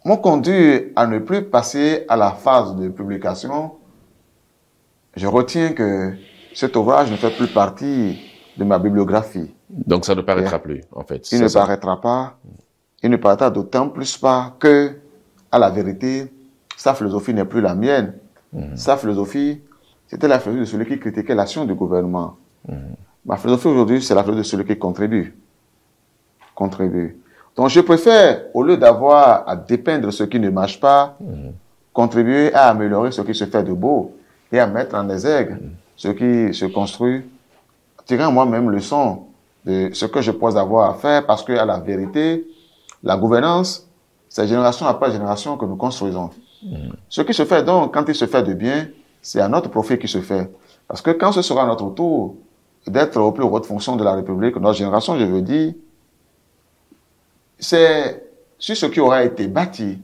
m'ont conduit à ne plus passer à la phase de publication. Je retiens que cet ouvrage ne fait plus partie de ma bibliographie. Donc ça ne paraîtra plus, en fait. Il ne paraîtra pas. Il ne paraîtra d'autant plus pas que, à la vérité, sa philosophie n'est plus la mienne. Sa philosophie, c'était la philosophie de celui qui critiquait l'action du gouvernement. Ma philosophie aujourd'hui, c'est la philosophie de celui qui contribue. Donc je préfère, au lieu d'avoir à dépeindre ce qui ne marche pas, contribuer à améliorer ce qui se fait de beau et à mettre en exergue ce qui se construit, tirant moi-même leçon de ce que je pourrais avoir à faire, parce que, à la vérité, la gouvernance, c'est génération après génération que nous construisons. Ce qui se fait donc, quand il se fait de bien, c'est à notre profit qui se fait. Parce que quand ce sera notre tour d'être aux plus hautes fonctions de la République, notre génération, je veux dire, c'est sur ce qui aura été bâti,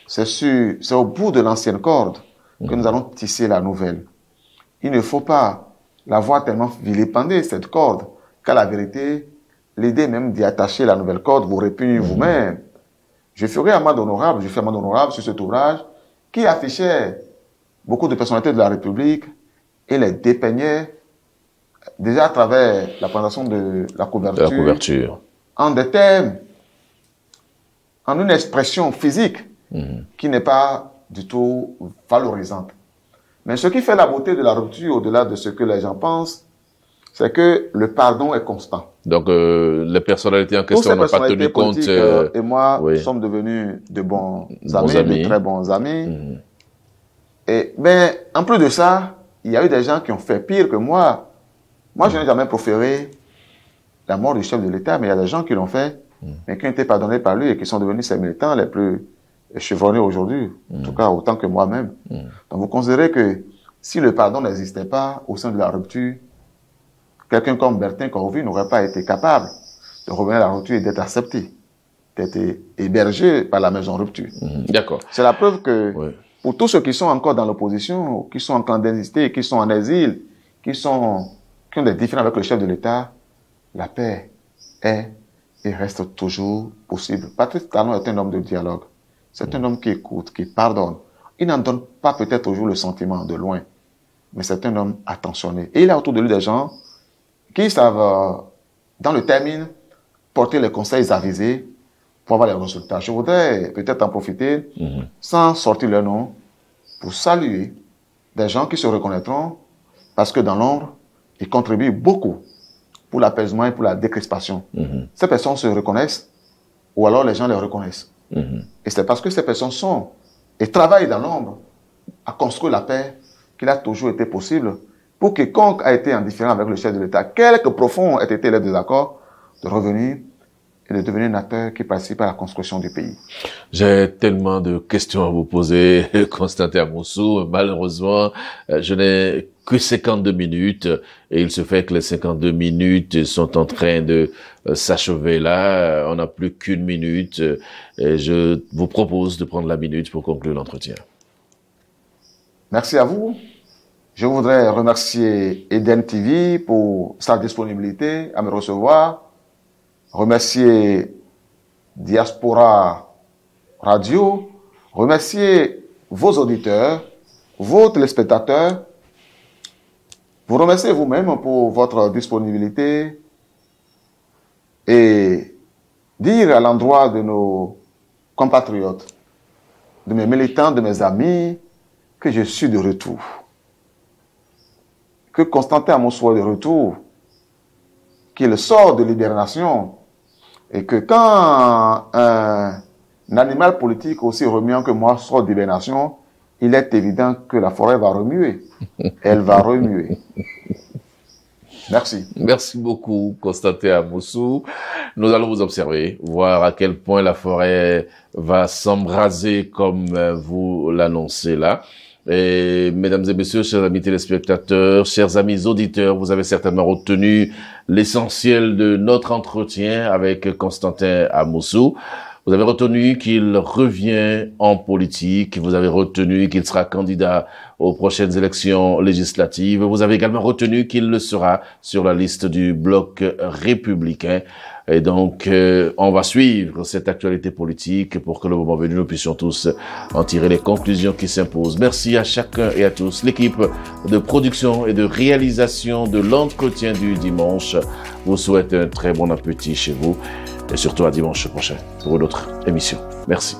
c'est au bout de l'ancienne corde que nous allons tisser la nouvelle. Il ne faut pas la voir tellement vilipender, cette corde, qu'à la vérité, l'idée même d'y attacher la nouvelle corde vous répugne vous-même. Je ferai amende honorable sur cet ouvrage qui affichait beaucoup de personnalités de la République et les dépeignait déjà à travers la présentation de la couverture. En des thèmes, en une expression physique qui n'est pas du tout valorisante. Mais ce qui fait la beauté de la rupture, au-delà de ce que les gens pensent, c'est que le pardon est constant. Donc, les personnalités en question n'ont pas tenu compte. Et moi, nous sommes devenus de bons amis, de très bons amis. Mais en plus de ça, il y a eu des gens qui ont fait pire que moi. Moi, je n'ai jamais proféré la mort du chef de l'État, mais il y a des gens qui l'ont fait, mais qui ont été pardonnés par lui et qui sont devenus ses militants les plus chevronnés aujourd'hui, en tout cas autant que moi-même. Donc vous considérez que si le pardon n'existait pas au sein de la rupture, quelqu'un comme Bertin Corvus n'aurait pas été capable de revenir à la rupture et d'être accepté, d'être hébergé par la maison rupture. D'accord. C'est la preuve que pour tous ceux qui sont encore dans l'opposition, qui sont en clandestinité, qui sont en exil, qui ont des différends avec le chef de l'État, la paix est et reste toujours possible. Patrice Talon est un homme de dialogue. C'est un homme qui écoute, qui pardonne. Il n'en donne pas peut-être toujours le sentiment de loin, mais c'est un homme attentionné. Et il a autour de lui des gens qui savent, dans le terme, porter les conseils avisés pour avoir les résultats. Je voudrais peut-être en profiter, sans sortir leur nom, pour saluer des gens qui se reconnaîtront, parce que dans l'ombre, ils contribuent beaucoup pour l'apaisement et pour la décrispation. Ces personnes se reconnaissent, ou alors les gens les reconnaissent. Et c'est parce que ces personnes sont et travaillent dans l'ombre à construire la paix qu'il a toujours été possible pour quiconque a été en différend avec le chef de l'État, quel que profond aient été les désaccords, de revenir et de devenir un acteur qui participe à la construction du pays. J'ai tellement de questions à vous poser, Constantin Amoussou. Malheureusement, je n'ai que 52 minutes et il se fait que les 52 minutes sont en train de s'achever là. On n'a plus qu'une minute et je vous propose de prendre la minute pour conclure l'entretien. Merci à vous. Je voudrais remercier Eden TV pour sa disponibilité à me recevoir. Remercier Diaspora Radio, remercier vos auditeurs, vos téléspectateurs, vous remercier vous-même pour votre disponibilité et dire à l'endroit de nos compatriotes, de mes militants, de mes amis, que je suis de retour. Que Constantin Amoussou est de retour, qu'il sort de l'hibernation et que quand un animal politique aussi remuant que moi sort d'hibernation, il est évident que la forêt va remuer. Elle va remuer. Merci. Merci beaucoup, Constantin Amoussou. Nous allons vous observer, voir à quel point la forêt va s'embraser comme vous l'annoncez là. Et mesdames et messieurs, chers amis téléspectateurs, chers amis auditeurs, vous avez certainement retenu l'essentiel de notre entretien avec Constantin Amoussou. Vous avez retenu qu'il revient en politique, vous avez retenu qu'il sera candidat aux prochaines élections législatives. Vous avez également retenu qu'il le sera sur la liste du bloc républicain. Et donc, on va suivre cette actualité politique pour que le moment venu, nous puissions tous en tirer les conclusions qui s'imposent. Merci à chacun et à tous. L'équipe de production et de réalisation de l'entretien du dimanche vous souhaite un très bon appétit chez vous et surtout à dimanche prochain pour une autre émission. Merci.